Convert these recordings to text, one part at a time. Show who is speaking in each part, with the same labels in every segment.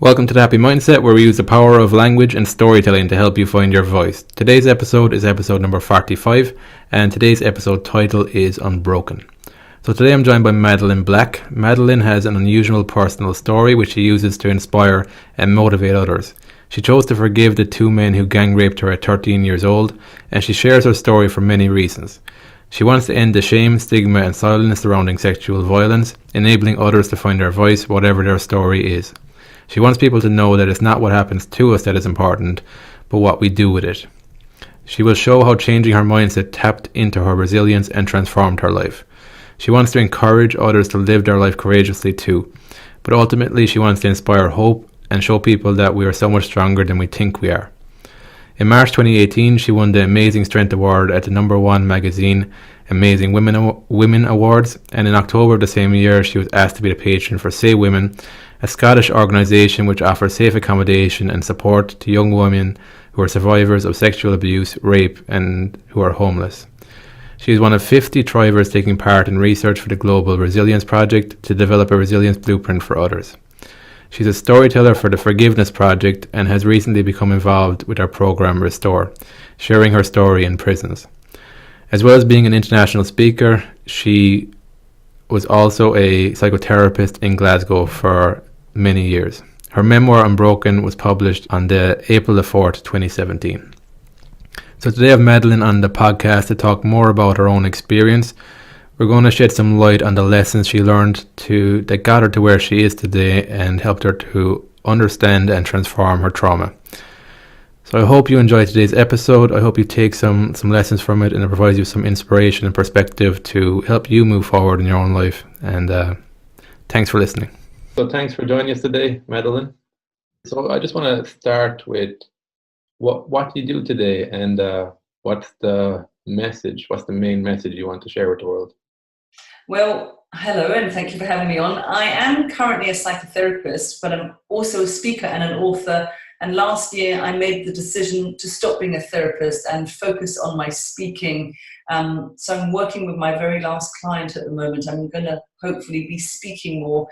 Speaker 1: Welcome to the Happy Mindset, where we use the power of language and storytelling to help you find your voice. Today's episode is episode number 45, and today's episode title is Unbroken. So today I'm joined by Madeleine Black. Madeleine has an unusual personal story which she uses to inspire and motivate others. She chose to forgive the two men who gang raped her at 13 years old, and she shares her story for many reasons. She wants to end the shame, stigma and silence surrounding sexual violence, enabling others to find their voice, whatever their story is. She wants people to know that it's not what happens to us that is important, but what we do with it. She will show how changing her mindset tapped into her resilience and transformed her life. She wants to encourage others to live their life courageously too, but ultimately she wants to inspire hope and show people that we are so much stronger than we think we are. In March 2018, she won the Amazing Strength Award at the #1 magazine Amazing Women Awards, and in October of the same year she was asked to be the patron for Say Women, a Scottish organisation which offers safe accommodation and support to young women who are survivors of sexual abuse, rape and who are homeless. She is one of 50 thrivers taking part in research for the Global Resilience Project to develop a resilience blueprint for others. She's a storyteller for the Forgiveness Project and has recently become involved with our program Restore, sharing her story in prisons. As well as being an international speaker, she was also a psychotherapist in Glasgow for many years. Her memoir Unbroken was published on the April the 4th, 2017. So today I have Madeleine on the podcast to talk more about her own experience. We're going to shed some light on the lessons she learned that got her to where she is today and helped her to understand and transform her trauma. So I hope you enjoyed today's episode. I hope you take some lessons from it and it provides you some inspiration and perspective to help you move forward in your own life. And thanks for listening. So thanks for joining us today, Madeleine. So I just want to start with what you do today and what's the message, what's the main message you want to share with the world?
Speaker 2: Well, hello and thank you for having me on. I am currently a psychotherapist, but I'm also a speaker and an author. And last year I made the decision to stop being a therapist and focus on my speaking. So I'm working with my very last client at the moment. I'm going to hopefully be speaking more.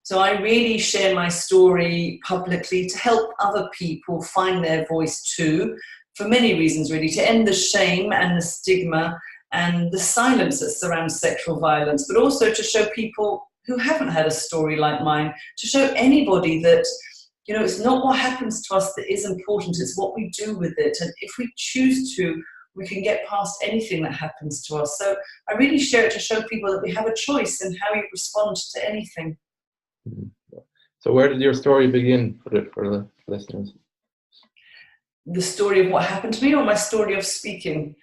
Speaker 2: So I really share my story publicly to help other people find their voice too, for many reasons really, to end the shame and the stigma and the silence that surrounds sexual violence, but also to show people who haven't had a story like mine, to show anybody that, you know, it's not what happens to us that is important, it's what we do with it. And if we choose to, we can get past anything that happens to us. So I really share it to show people that we have a choice in how we respond to anything.
Speaker 1: So where did your story begin for the listeners?
Speaker 2: The story of what happened to me or my story of speaking?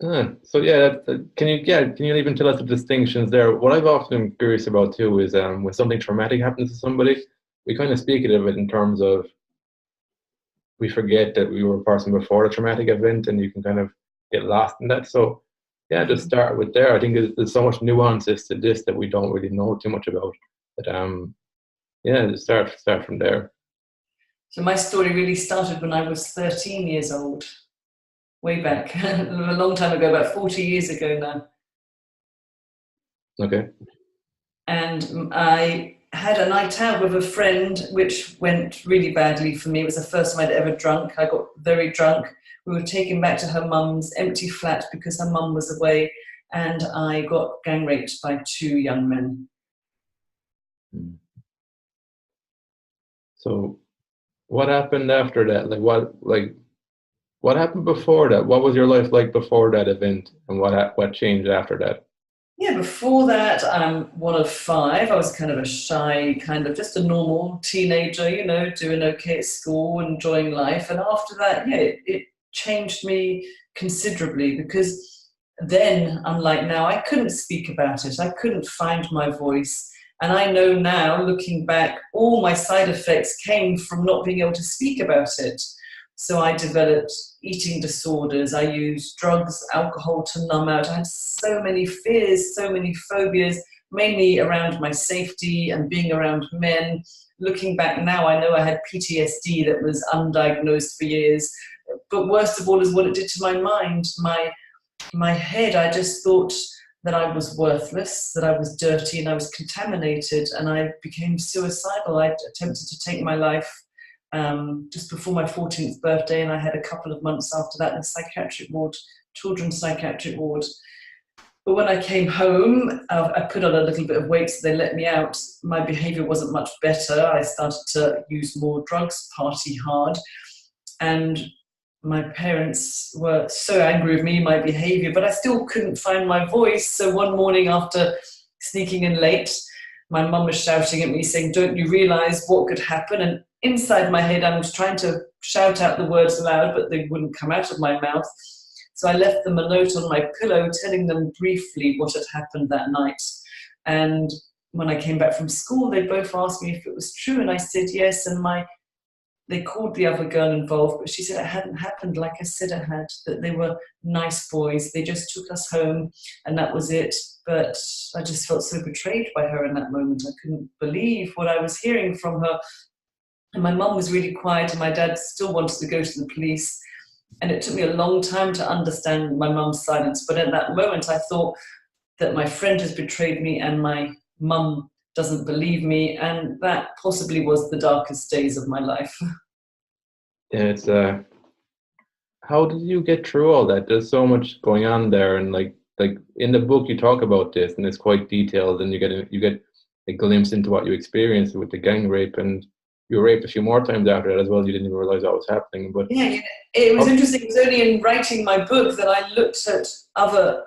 Speaker 1: So yeah, can you even tell us the distinctions there? What I've often been curious about too is when something traumatic happens to somebody, we kind of speak of it in terms of we forget that we were a person before the traumatic event, and you can kind of get lost in that. So yeah, just start with there. I think there's so much nuances to this that we don't really know too much about. But just start from there.
Speaker 2: So my story really started when I was 13 years old, way back, a long time ago, about 40 years ago now.
Speaker 1: Okay.
Speaker 2: And I had a night out with a friend, which went really badly for me. It was the first time I'd ever drunk. I got very drunk. We were taken back to her mum's empty flat because her mum was away, and I got gang raped by two young men.
Speaker 1: So what happened after that? What happened before that? What was your life like before that event, and what changed after that?
Speaker 2: Yeah, before that, I'm one of five. I was kind of a shy, just a normal teenager, you know, doing okay at school, enjoying life. And after that, it changed me considerably, because then, unlike now, I couldn't speak about it. I couldn't find my voice. And I know now, looking back, all my side effects came from not being able to speak about it. So I developed eating disorders. I used drugs, alcohol to numb out. I had so many fears, so many phobias, mainly around my safety and being around men. Looking back now, I know I had PTSD that was undiagnosed for years. But worst of all is what it did to my mind, my head. I just thought that I was worthless, that I was dirty, and I was contaminated, and I became suicidal. I attempted to take my life just before my 14th birthday, and I had a couple of months after that in a psychiatric ward, children's psychiatric ward. But when I came home, I put on a little bit of weight, so they let me out. My behavior wasn't much better. I started to use more drugs, party hard, and my parents were so angry with me, my behavior, but I still couldn't find my voice. So one morning after sneaking in late, my mum was shouting at me saying, "Don't you realize what could happen?" And inside my head, I was trying to shout out the words aloud, but they wouldn't come out of my mouth. So I left them a note on my pillow telling them briefly what had happened that night. And when I came back from school, they both asked me if it was true, and I said yes. And they called the other girl involved, but she said it hadn't happened like I said it had, that they were nice boys. They just took us home and that was it. But I just felt so betrayed by her in that moment. I couldn't believe what I was hearing from her. And my mum was really quiet and my dad still wanted to go to the police. And it took me a long time to understand my mum's silence. But at that moment, I thought that my friend has betrayed me and my mum doesn't believe me, and that possibly was the darkest days of my life.
Speaker 1: Yeah, it's how did you get through all that? There's so much going on there, and like in the book you talk about this, and it's quite detailed, and you get a glimpse into what you experienced with the gang rape, and you were raped a few more times after that as well. You didn't even realize that was happening. But
Speaker 2: yeah, it was interesting. It was only in writing my book that I looked at other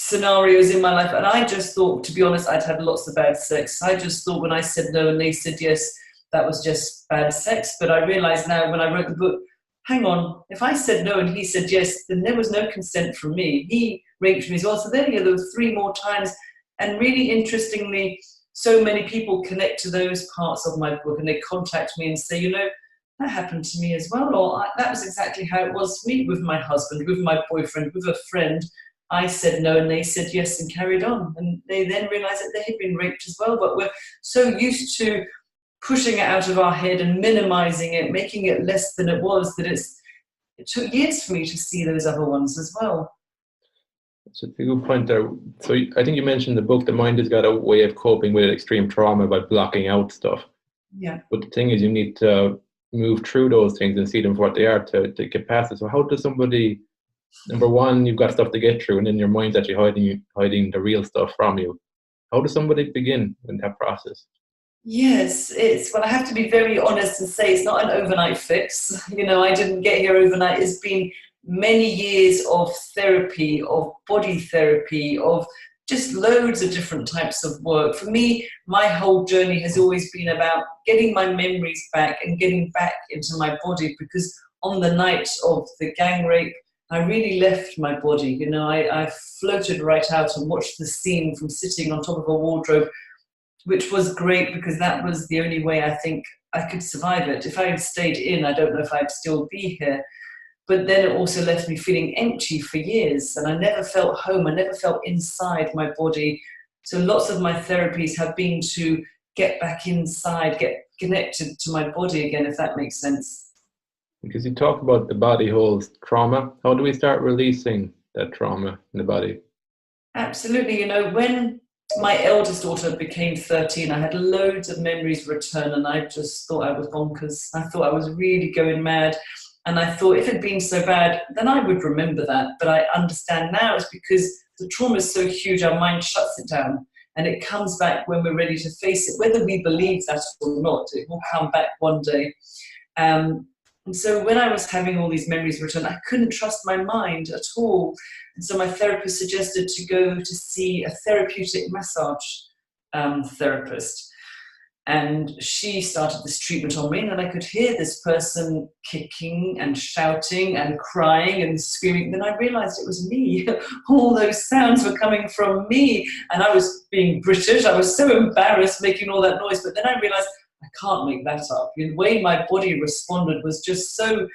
Speaker 2: scenarios in my life, and I just thought, to be honest, I'd had lots of bad sex. I just thought when I said no and they said yes, that was just bad sex. But I realized now when I wrote the book, hang on, if I said no and he said yes, then there was no consent from me. He raped me as well. So there were 3 more times. And really interestingly, so many people connect to those parts of my book and they contact me and say, you know, that happened to me as well. Or that was exactly how it was for me with my husband, with my boyfriend, with a friend. I said no and they said yes and carried on. And they then realized that they had been raped as well. But we're so used to pushing it out of our head and minimizing it, making it less than it was, that it took years for me to see those other ones as well.
Speaker 1: That's a good point there. So I think you mentioned in the book, the mind has got a way of coping with extreme trauma by blocking out stuff.
Speaker 2: Yeah.
Speaker 1: But the thing is, you need to move through those things and see them for what they are to get past it. So how does somebody, number one, you've got stuff to get through, and then your mind's actually hiding the real stuff from you. How does somebody begin in that process?
Speaker 2: Yes, well, I have to be very honest and say it's not an overnight fix. You know, I didn't get here overnight. It's been many years of therapy, of body therapy, of just loads of different types of work. For me, my whole journey has always been about getting my memories back and getting back into my body, because on the night of the gang rape, I really left my body. You know, I floated right out and watched the scene from sitting on top of a wardrobe, which was great because that was the only way I think I could survive it. If I had stayed in, I don't know if I'd still be here. But then it also left me feeling empty for years, and I never felt home. I never felt inside my body. So lots of my therapies have been to get back inside, get connected to my body again, if that makes sense.
Speaker 1: Because you talk about the body holds trauma. How do we start releasing that trauma in the body?
Speaker 2: Absolutely. You know, when my eldest daughter became 13, I had loads of memories return, and I just thought I was bonkers. I thought I was really going mad. And I thought if it had been so bad, then I would remember that. But I understand now it's because the trauma is so huge, our mind shuts it down. And it comes back when we're ready to face it, whether we believe that or not. It will come back one day. And so when I was having all these memories return, I couldn't trust my mind at all. And so my therapist suggested to go to see a therapeutic massage therapist. And she started this treatment on me, and then I could hear this person kicking and shouting and crying and screaming. Then I realized it was me. All those sounds were coming from me, and I was being British. I was so embarrassed making all that noise. But then I realized I can't make that up. The way my body responded was just so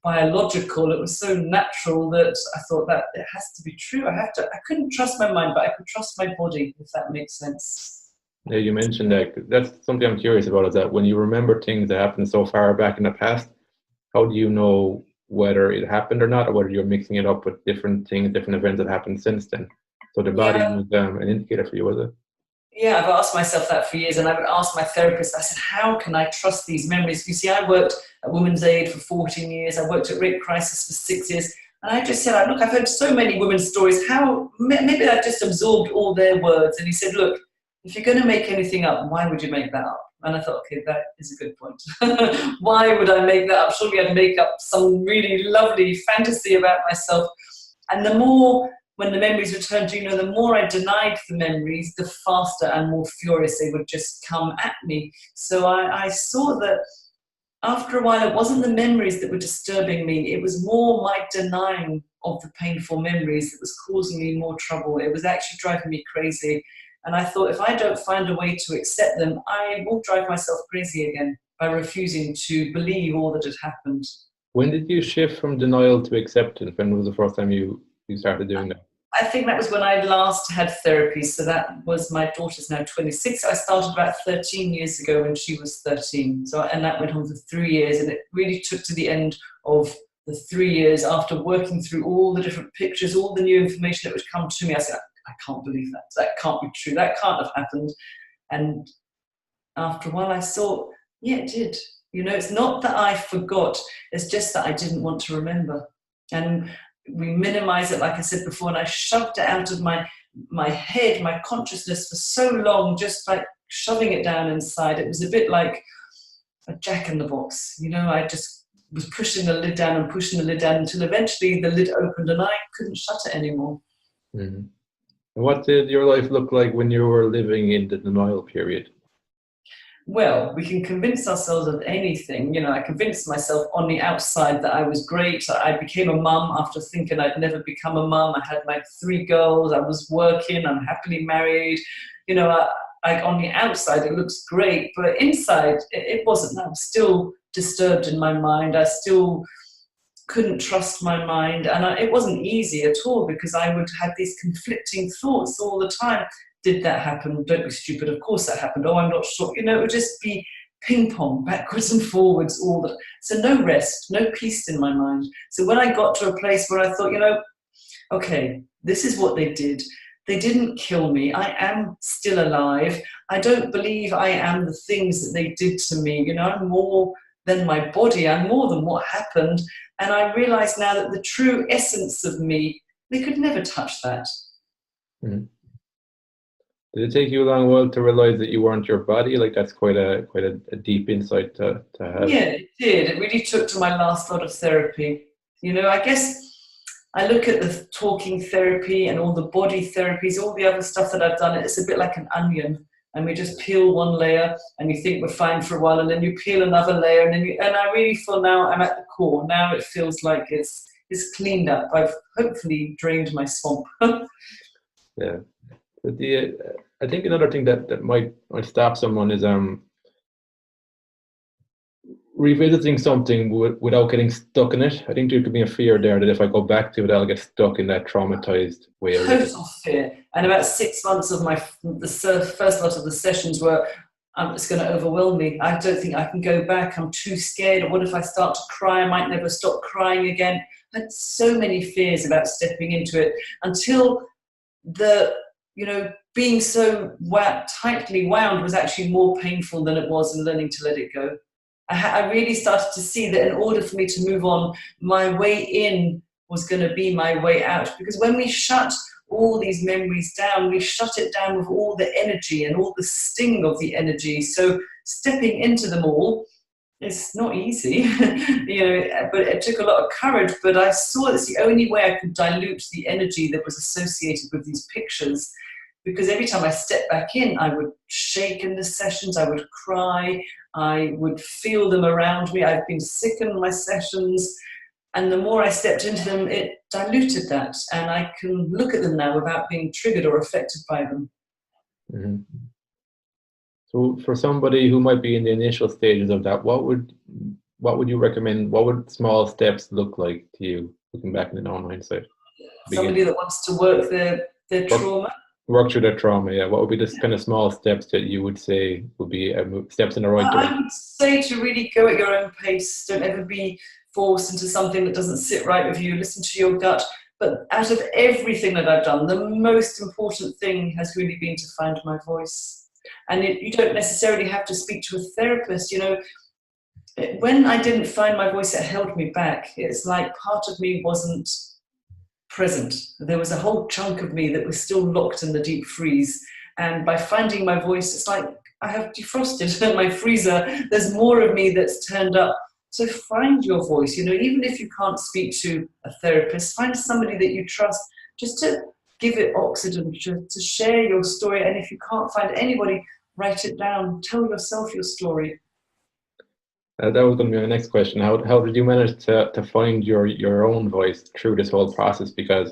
Speaker 2: biological. It was so natural that I thought that it has to be true. I couldn't trust my mind, but I could trust my body, if that makes sense.
Speaker 1: Yeah, you mentioned that. That's something I'm curious about, is that when you remember things that happened so far back in the past, how do you know whether it happened or not, or whether you're mixing it up with different things, different events that happened since then? So the body
Speaker 2: Yeah,
Speaker 1: was an indicator for you, was it?
Speaker 2: yeah, I've asked myself that for years, and I would ask my therapist, I said, how can I trust these memories? You see, I worked at Women's Aid for 14 years, I worked at Rape Crisis for 6 years, and I just said, look, I've heard so many women's stories, how, maybe I've just absorbed all their words. And he said, look, if you're going to make anything up, why would you make that up? And I thought, okay, that is a good point. Why would I make that up? Surely I'd make up some really lovely fantasy about myself. And the more, when the memories returned, the more I denied the memories, the faster and more furious they would just come at me. So I saw that after a while, it wasn't the memories that were disturbing me. It was more my denying of the painful memories that was causing me more trouble. It was actually driving me crazy. And I thought, if I don't find a way to accept them, I will drive myself crazy again by refusing to believe all that had happened.
Speaker 1: When did you shift from denial to acceptance? When was the first time you started doing that?
Speaker 2: I think that was when I last had therapy. So that was, my daughter's now 26. I started about 13 years ago when she was 13. And that went on for 3 years. And it really took to the end of the 3 years after working through all the different pictures, all the new information that would come to me. I said, I can't believe that. That can't be true. That can't have happened. And after a while I saw, yeah, it did. It's not that I forgot. It's just that I didn't want to remember. And we minimize it, like I said before, and I shoved it out of my head, my consciousness for so long, just like shoving it down inside. It was a bit like a jack in the box. I just was pushing the lid down and pushing the lid down until eventually the lid opened and I couldn't shut it anymore.
Speaker 1: Mm-hmm. And what did your life look like when you were living in the denial period?
Speaker 2: Well, we can convince ourselves of anything. I convinced myself on the outside that I was great. I became a mum after thinking I'd never become a mum. I had my 3 girls. I was working. I'm happily married. On the outside, it looks great, but inside, it wasn't. I was still disturbed in my mind. I still couldn't trust my mind. And it wasn't easy at all because I would have these conflicting thoughts all the time. Did that happen? Don't be stupid. Of course that happened. Oh, I'm not sure. It would just be ping pong, backwards and forwards, all that. So no rest, no peace in my mind. So when I got to a place where I thought, okay, this is what they did. They didn't kill me. I am still alive. I don't believe I am the things that they did to me. I'm more than my body. I'm more than what happened. And I realize now that the true essence of me, they could never touch that.
Speaker 1: Mm-hmm. Did it take you a long while to realize that you weren't your body? Like that's quite a deep insight to have.
Speaker 2: Yeah, it did. It really took to my last lot of therapy. I guess I look at the talking therapy and all the body therapies, all the other stuff that I've done. It's a bit like an onion, and we just peel one layer, and you think we're fine for a while, and then you peel another layer, and I really feel now I'm at the core. Now it feels like it's cleaned up. I've hopefully drained my swamp.
Speaker 1: Yeah. But I think another thing that might stop someone is revisiting something without getting stuck in it. I think there could be a fear there that if I go back to it, I'll get stuck in that traumatized way of living.
Speaker 2: Total fear. And about 6 months of the first lot of the sessions were, it's going to overwhelm me. I don't think I can go back. I'm too scared. Or what if I start to cry? I might never stop crying again. I had so many fears about stepping into it until being so tightly wound was actually more painful than it was in learning to let it go. I really started to see that in order for me to move on, my way in was going to be my way out. Because when we shut all these memories down, we shut it down with all the energy and all the sting of the energy. So stepping into them all, it's not easy, but it took a lot of courage. But I saw it's the only way I could dilute the energy that was associated with these pictures. Because every time I stepped back in, I would shake in the sessions, I would cry, I would feel them around me. I've been sick in my sessions. And the more I stepped into them, it diluted that. And I can look at them now without being triggered or affected by them.
Speaker 1: Mm-hmm. So for somebody who might be in the initial stages of that, what would you recommend? What would small steps look like to you, looking back in hindsight?
Speaker 2: Somebody that wants to work their trauma.
Speaker 1: Work through their trauma, yeah. What would be the kind of small steps that you would say would be steps in the right direction?
Speaker 2: I would say to really go at your own pace. Don't ever be forced into something that doesn't sit right with you. Listen to your gut. But out of everything that I've done, the most important thing has really been to find my voice. And you don't necessarily have to speak to a therapist. When I didn't find my voice, it held me back. It's like part of me wasn't present. There was a whole chunk of me that was still locked in the deep freeze. And by finding my voice, it's like I have defrosted my freezer. There's more of me that's turned up. So find your voice, even if you can't speak to a therapist, find somebody that you trust just to give it oxygen, to share your story. And if you can't find anybody, write it down. Tell yourself your story.
Speaker 1: That was going to be my next question. How did you manage to find your own voice through this whole process? Because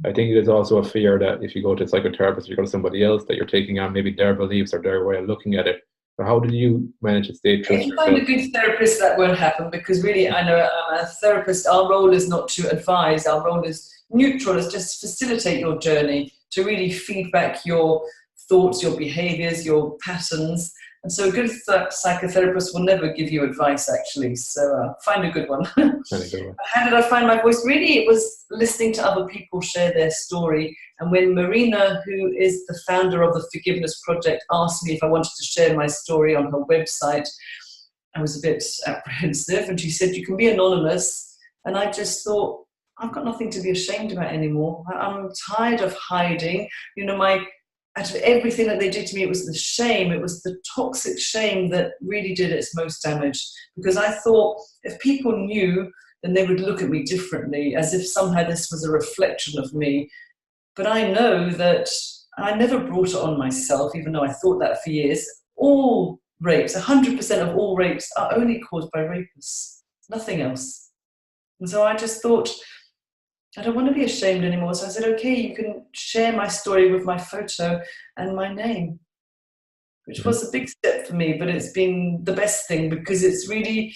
Speaker 1: I think there's also a fear that if you go to a psychotherapist, you go to somebody else, that you're taking on maybe their beliefs or their way of looking at it. So how did you manage to stay true to yourself?
Speaker 2: If you find a good therapist, that won't happen, because really, I know I'm a therapist. Our role is not to advise. Our role is neutral, is just facilitate your journey, to really feedback your thoughts, your behaviors, your patterns. And so a good psychotherapist will never give you advice, actually. So find a good one. How did I find my voice? Really, it was listening to other people share their story. And when Marina, who is the founder of the Forgiveness Project, asked me if I wanted to share my story on her website, I was a bit apprehensive. And she said, you can be anonymous. And I just thought, I've got nothing to be ashamed about anymore. I'm tired of hiding. Out of everything that they did to me, it was the shame, it was the toxic shame that really did its most damage. Because I thought if people knew, then they would look at me differently, as if somehow this was a reflection of me. But I know that I never brought it on myself, even though I thought that for years. All rapes, 100% of all rapes, are only caused by rapists, nothing else. And so I just thought, I don't want to be ashamed anymore. So I said, okay, you can share my story with my photo and my name, which was a big step for me, but it's been the best thing, because it's really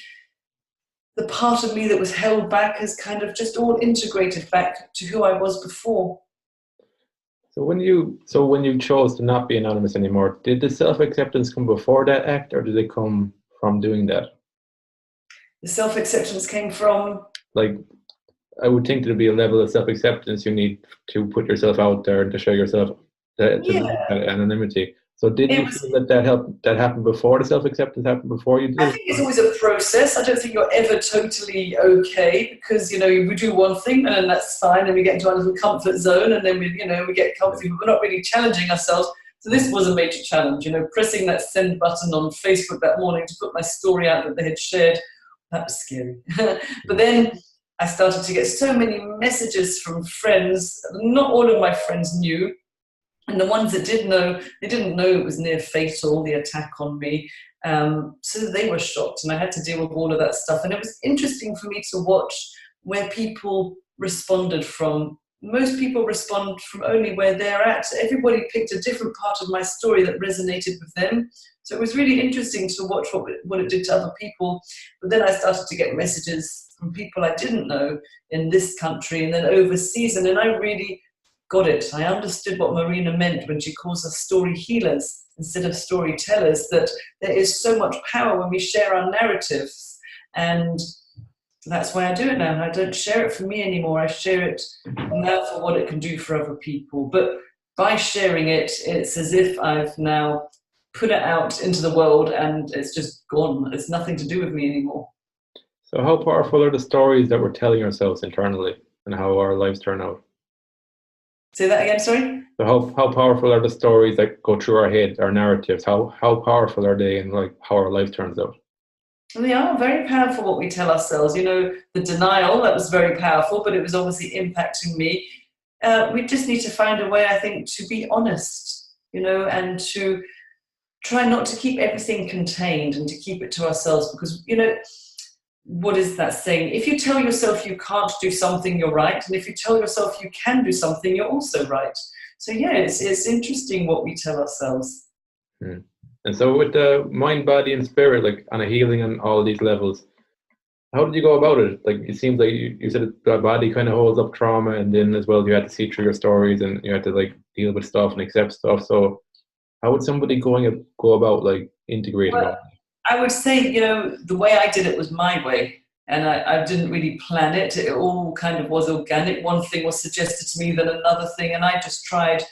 Speaker 2: the part of me that was held back has kind of just all integrated back to who I was before.
Speaker 1: So when you chose to not be anonymous anymore, did the self-acceptance come before that act, or did it come from doing that?
Speaker 2: The self-acceptance came from...
Speaker 1: I would think there'd be a level of self-acceptance you need to put yourself out there and to show yourself that anonymity. So did you feel that happened before the self-acceptance happened before you did?
Speaker 2: I think it's always a process. I don't think you're ever totally okay, because we do one thing and then that's fine, and we get into our little comfort zone, and then we get comfy, but we're not really challenging ourselves. So this was a major challenge, pressing that send button on Facebook that morning to put my story out that they had shared. That was scary. But then I started to get so many messages from friends. Not all of my friends knew. And the ones that did know, they didn't know it was near fatal, the attack on me. So they were shocked, and I had to deal with all of that stuff. And it was interesting for me to watch where people responded from. Most people respond from only where they're at. Everybody picked a different part of my story that resonated with them. So it was really interesting to watch what it did to other people. But then I started to get messages from people I didn't know in this country and then overseas. And then I really got it. I understood what Marina meant when she calls us story healers instead of storytellers, that there is so much power when we share our narratives. And that's why I do it now. I don't share it for me anymore. I share it now for what it can do for other people. But by sharing it, it's as if I've now put it out into the world and it's just gone. It's nothing to do with me anymore.
Speaker 1: So how powerful are the stories that we're telling ourselves internally, and how our lives turn out?
Speaker 2: Say that again, sorry?
Speaker 1: So how powerful are the stories that go through our head, our narratives? How powerful are they in how our life turns out?
Speaker 2: Well, they are very powerful, what we tell ourselves. The denial, that was very powerful, but it was obviously impacting me. We just need to find a way, I think, to be honest, and to try not to keep everything contained and to keep it to ourselves, because, what is that saying? If you tell yourself you can't do something, you're right. And if you tell yourself you can do something, you're also right. So yeah, it's interesting what we tell ourselves.
Speaker 1: And so with the mind, body and spirit, on a healing on all these levels, how did you go about it? It seems like you said the body kind of holds up trauma, and then as well you had to see through your stories and you had to deal with stuff and accept stuff. So how would somebody go about integrating all that?
Speaker 2: I would say, the way I did it was my way. And I didn't really plan it. It all kind of was organic. One thing was suggested to me, then another thing, and I just tried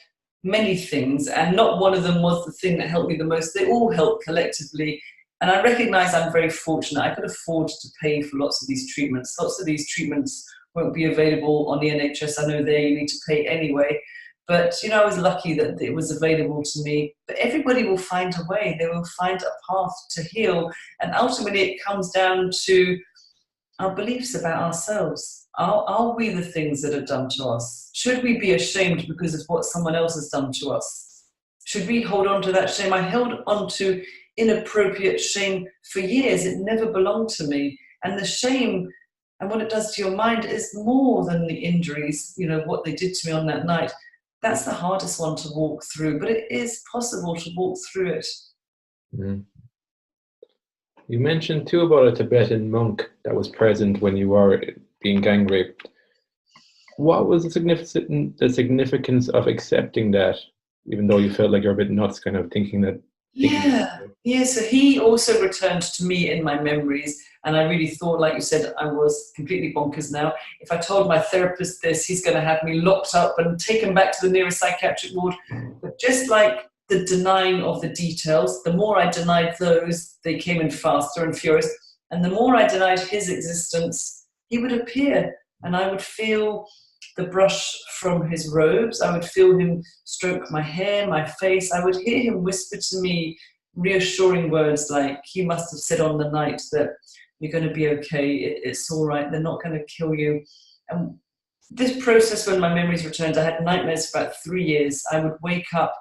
Speaker 2: many things, and not one of them was the thing that helped me the most. They all helped collectively. And I recognize I'm very fortunate. I could afford to pay for lots of these treatments. Lots of these treatments won't be available on the NHS. I know there you need to pay anyway. But, I was lucky that it was available to me. But everybody will find a way. They will find a path to heal. And ultimately, it comes down to our beliefs about ourselves. Are we the things that are done to us? Should we be ashamed because of what someone else has done to us? Should we hold on to that shame? I held on to inappropriate shame for years. It never belonged to me. And the shame and what it does to your mind is more than the injuries, what they did to me on that night. That's the hardest one to walk through, but it is possible to walk through it.
Speaker 1: Mm. You mentioned too about a Tibetan monk that was present when you were being gang raped. What was the significance of accepting that, even though you felt like you're a bit nuts, kind of thinking that?
Speaker 2: Yeah. So he also returned to me in my memories, and I really thought, like you said, I was completely bonkers now. If I told my therapist this, he's going to have me locked up and taken back to the nearest psychiatric ward. But just like the denying of the details, the more I denied those, they came in faster and furious. And the more I denied his existence, he would appear, and I would feel the brush from his robes. I would feel him stroke my hair, my face. I would hear him whisper to me reassuring words like he must have said on the night that you're going to be okay, it's all right, they're not going to kill you. And this process, when my memories returned, I had nightmares for about 3 years. I would wake up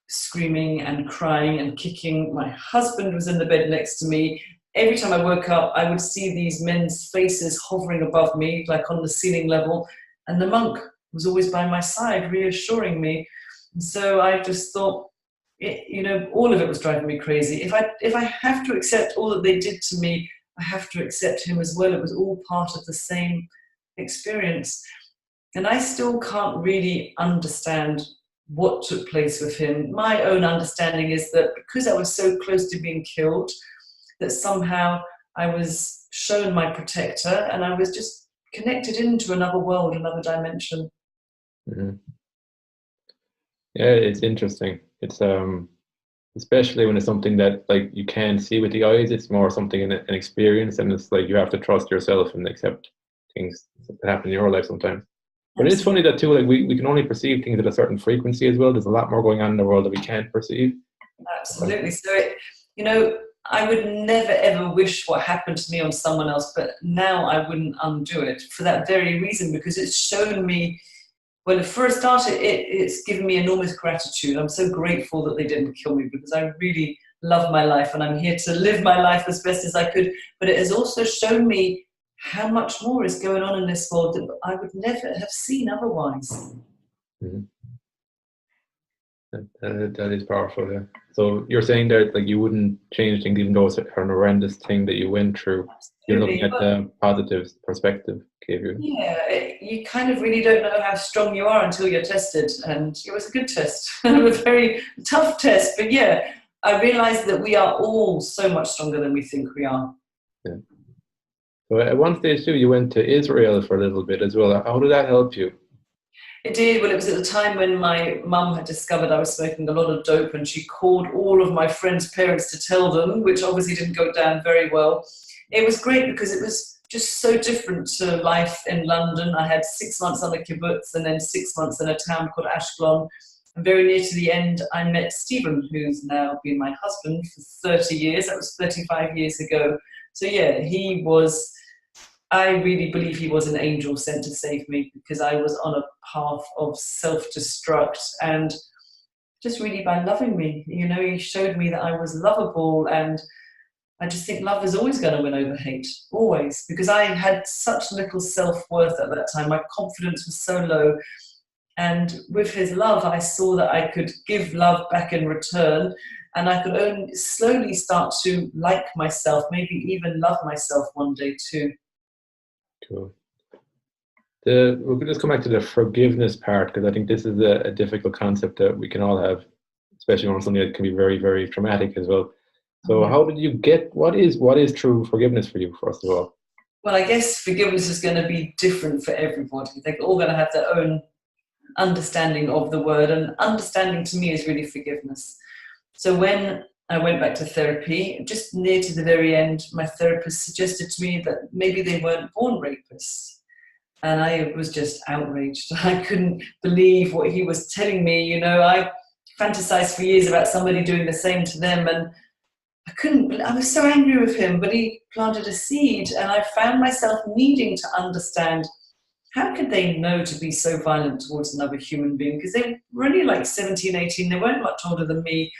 Speaker 2: screaming and crying and kicking. My husband was in the bed next to me. Every time I woke up, I would see these men's faces hovering above me, like on the ceiling level. And the monk was always by my side, reassuring me. And so I just thought, all of it was driving me crazy. If I have to accept all that they did to me, I have to accept him as well. It was all part of the same experience. And I still can't really understand what took place with him. My own understanding is that because I was so close to being killed, that somehow I was shown my protector and I was just connected into another world, another dimension.
Speaker 1: Mm-hmm. Yeah, it's interesting. It's especially when it's something that like you can't see with the eyes. It's more something an experience, and it's like you have to trust yourself and accept things that happen in your life sometimes. But it's funny that too, like we can only perceive things at a certain frequency as well. There's a lot more going on in the world that we can't perceive.
Speaker 2: Absolutely. So I would never ever wish what happened to me on someone else, but now I wouldn't undo it for that very reason, because it's shown me, when it first started, it's given me enormous gratitude. I'm so grateful that they didn't kill me, because I really love my life and I'm here to live my life as best as I could. But it has also shown me how much more is going on in this world that I would never have seen otherwise.
Speaker 1: Mm-hmm. That is powerful, yeah. So you're saying that like you wouldn't change things even though it's an horrendous thing that you went through. Absolutely. You're looking at the positive perspective gave you.
Speaker 2: Yeah, you kind of really don't know how strong you are until you're tested, and it was a good test. It was a very tough test, but yeah, I realized that we are all so much stronger than we think we are.
Speaker 1: Yeah. So at one stage too, you went to Israel for a little bit as well. How did that help you?
Speaker 2: It did. Well, it was at the time when my mum had discovered I was smoking a lot of dope, and she called all of my friends' parents to tell them, which obviously didn't go down very well. It was great because it was just so different to life in London. I had 6 months on a kibbutz and then 6 months in a town called Ashkelon. And very near to the end, I met Stephen, who's now been my husband for 30 years. That was 35 years ago. So yeah, I really believe he was an angel sent to save me, because I was on a path of self-destruct, and just really by loving me, he showed me that I was lovable. And I just think love is always going to win over hate, always, because I had such little self-worth at that time. My confidence was so low. And with his love, I saw that I could give love back in return, and I could only slowly start to like myself, maybe even love myself one day too.
Speaker 1: Cool. We could just come back to the forgiveness part, because I think this is a difficult concept that we can all have, especially on something that can be very, very traumatic as well. So how did you get, what is true forgiveness for you, first of all?
Speaker 2: Well, I guess forgiveness is going to be different for everybody. They're all going to have their own understanding of the word, and understanding to me is really forgiveness. So when I went back to therapy, just near to the very end, my therapist suggested to me that maybe they weren't born rapists. And I was just outraged. I couldn't believe what he was telling me. You know, I fantasized for years about somebody doing the same to them, and I was so angry with him, but he planted a seed, and I found myself needing to understand, how could they know to be so violent towards another human being? Because they were only like 17, 18, they weren't much older than me.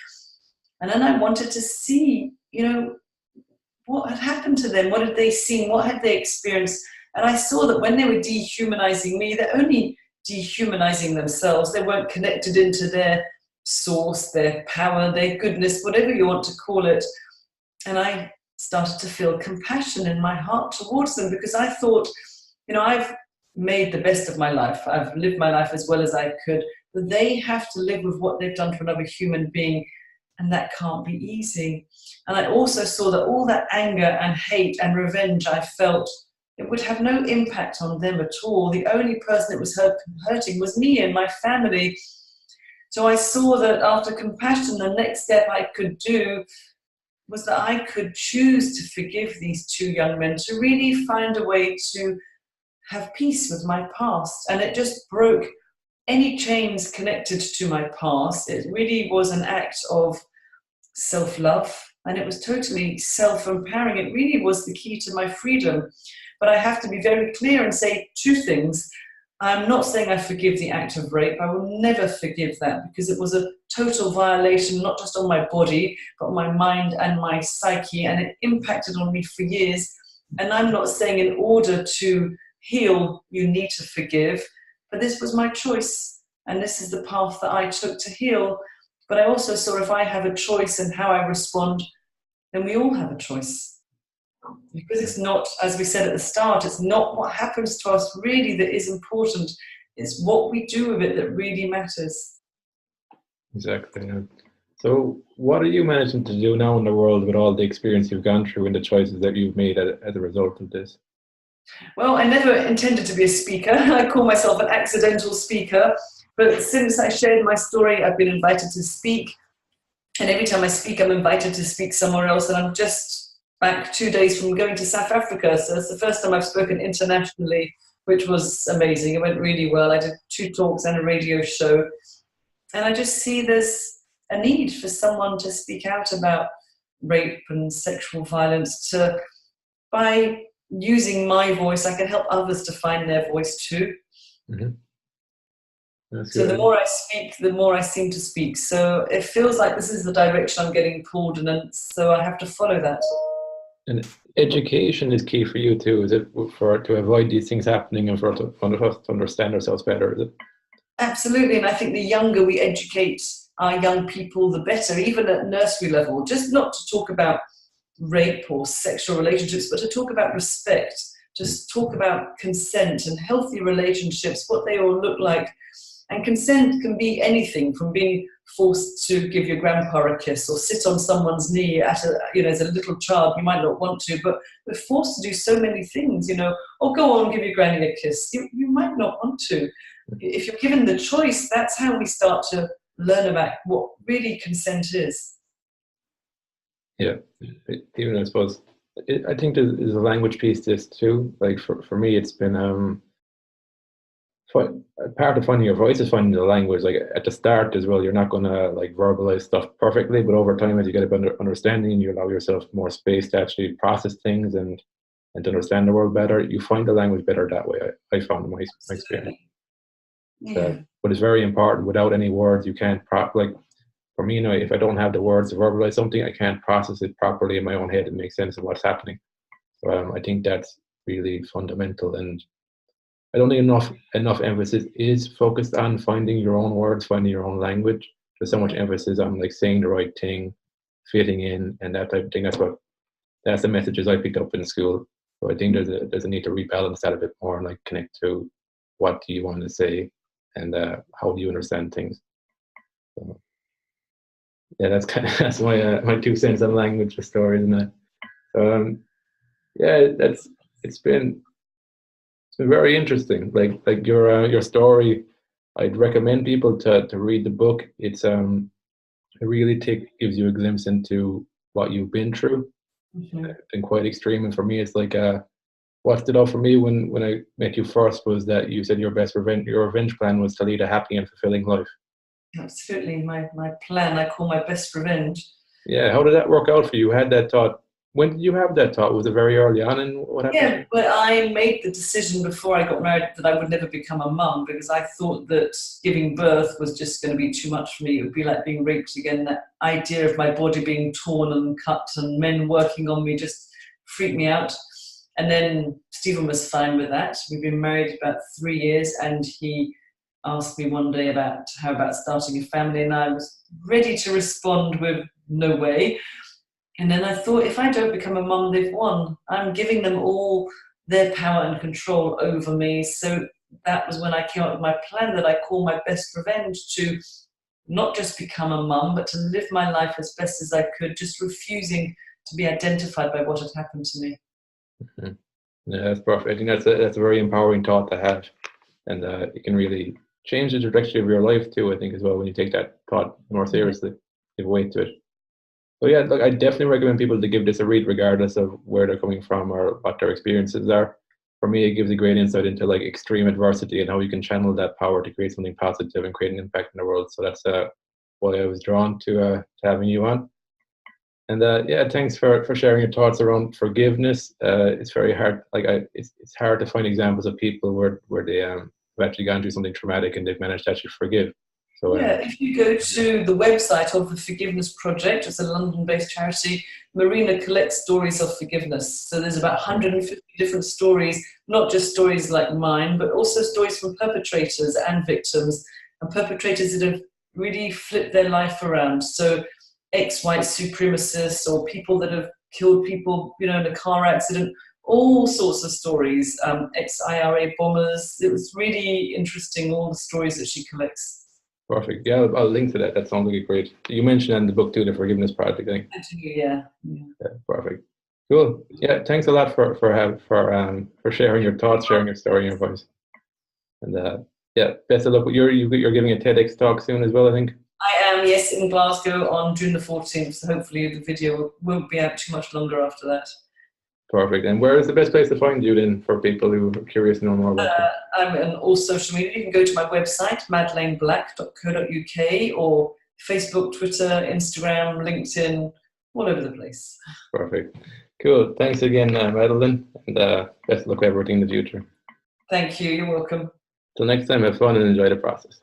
Speaker 2: And then I wanted to see, you know, what had happened to them? What had they seen? What had they experienced? And I saw that when they were dehumanizing me, they're only dehumanizing themselves. They weren't connected into their source, their power, their goodness, whatever you want to call it. And I started to feel compassion in my heart towards them, because I thought, you know, I've made the best of my life. I've lived my life as well as I could, but they have to live with what they've done to another human being, and that can't be easy. And I also saw that all that anger and hate and revenge I felt, it would have no impact on them at all. The only person it was hurting was me and my family. So I saw that after compassion, the next step I could do was that I could choose to forgive these two young men, to really find a way to have peace with my past. And it just broke any chains connected to my past. It really was an act of self-love, and it was totally self-empowering. It really was the key to my freedom. But I have to be very clear and say two things. I'm not saying I forgive the act of rape. I will never forgive that, because it was a total violation, not just on my body, but on my mind and my psyche, and it impacted on me for years. And I'm not saying in order to heal, you need to forgive, but this was my choice, and this is the path that I took to heal. But I also saw, if I have a choice in how I respond, then we all have a choice. Because it's not, as we said at the start, it's not what happens to us really that is important. It's what we do with it that really matters.
Speaker 1: Exactly. Yeah. So what are you managing to do now in the world with all the experience you've gone through and the choices that you've made as a result of this?
Speaker 2: Well, I never intended to be a speaker. I call myself an accidental speaker. But since I shared my story, I've been invited to speak. And every time I speak, I'm invited to speak somewhere else. And I'm just back 2 days from going to South Africa. So it's the first time I've spoken internationally, which was amazing. It went really well. I did 2 talks and a radio show. And I just see there's a need for someone to speak out about rape and sexual violence. By using my voice, I can help others to find their voice too.
Speaker 1: Mm-hmm.
Speaker 2: So the more I speak, the more I seem to speak. So it feels like this is the direction I'm getting pulled in, and so I have to follow that.
Speaker 1: And education is key for you too, is it, to avoid these things happening and for us to understand ourselves better, is it?
Speaker 2: Absolutely, and I think the younger we educate our young people, the better, even at nursery level. Just not to talk about rape or sexual relationships, but to talk about respect, just talk about consent and healthy relationships, what they all look like. And consent can be anything from being forced to give your grandpa a kiss or sit on someone's knee as a little child. You might not want to, but we're forced to do so many things, or go on, give your granny a kiss. You might not want to. If you're given the choice, that's how we start to learn about what really consent is.
Speaker 1: Yeah, even I suppose, I think there's a language piece to this too. Like for me, it's been part of finding your voice is finding the language. Like at the start as well, you're not going to like verbalize stuff perfectly, but over time, as you get a better understanding, you allow yourself more space to actually process things and to understand the world better. You find the language better that way. I found in my experience.
Speaker 2: Yeah.
Speaker 1: But it's very important. Without any words, you can't like for me, if I don't have the words to verbalize something, I can't process it properly in my own head and make sense of what's happening. So I think that's really fundamental, and I don't think enough emphasis is focused on finding your own words, finding your own language. There's so much emphasis on like saying the right thing, fitting in, and that type of thing. That's the messages I picked up in school. So I think there's a need to rebalance that a bit more and like connect to what do you want to say and how do you understand things. So, yeah, that's my 2 cents on language for stories and that. So yeah, that's it's been very interesting. Like your story. I'd recommend people to read the book. It really gives you a glimpse into what you've been through.
Speaker 2: Mhm.
Speaker 1: It's been quite extreme, and for me, it's like what stood out for me when I met you first was that you said your revenge plan was to lead a happy and fulfilling life.
Speaker 2: Absolutely, my plan I call my best revenge.
Speaker 1: Yeah, how did that work out for you? You had that thought. When did you have that thought? Was it very early on, and what happened to
Speaker 2: Yeah,
Speaker 1: you?
Speaker 2: but I made the decision before I got married that I would never become a mum because I thought that giving birth was just going to be too much for me. It would be like being raped again. That idea of my body being torn and cut and men working on me just freaked me out. And then Stephen was fine with that. We've been married about 3 years, and he asked me one day about how about starting a family, and I was ready to respond with no way. And then I thought, if I don't become a mum, they've won. I'm giving them all their power and control over me. So that was when I came up with my plan that I call my best revenge, to not just become a mum, but to live my life as best as I could, just refusing to be identified by what had happened to me.
Speaker 1: Mhm. Yeah, that's perfect. I think that's a very empowering thought to have, and it can really change the trajectory of your life too. I think as well when you take that thought more
Speaker 2: Yeah.
Speaker 1: seriously, give weight to it. So yeah, look, I definitely recommend people to give this a read, regardless of where they're coming from or what their experiences are. For me, it gives a great insight into like extreme adversity and how you can channel that power to create something positive and create an impact in the world. So that's why I was drawn to having you on. And yeah, thanks for sharing your thoughts around forgiveness. It's very hard. It's hard to find examples of people where they have actually gone through something traumatic and they've managed to actually forgive. So
Speaker 2: Yeah, if you go to the website of the Forgiveness Project, it's a London-based charity, Marina collects stories of forgiveness. So there's about 150 different stories, not just stories like mine, but also stories from perpetrators and victims, and perpetrators that have really flipped their life around. So ex-white supremacists or people that have killed people, in a car accident, all sorts of stories, ex-IRA bombers. It was really interesting, all the stories that she collects.
Speaker 1: perfect. Yeah, I'll link to that. That sounds like a great. You mentioned in the book too, the Forgiveness Project. I think.
Speaker 2: Yeah. Yeah.
Speaker 1: Yeah, perfect. Cool. Yeah, thanks a lot for sharing your thoughts, sharing your story, and your voice. And yeah, best of luck. You're giving a TEDx talk soon as well, I think.
Speaker 2: I am, yes, in Glasgow on June the 14th. So hopefully the video won't be out too much longer after that.
Speaker 1: Perfect. And where is the best place to find you then for people who are curious to know more about you?
Speaker 2: I'm on all social media. You can go to my website, madelineblack.co.uk, or Facebook, Twitter, Instagram, LinkedIn, all over the place.
Speaker 1: Perfect. Cool. Thanks again, Madeleine, and best of luck with everything in the future.
Speaker 2: Thank you. You're welcome.
Speaker 1: Till next time, have fun and enjoy the process.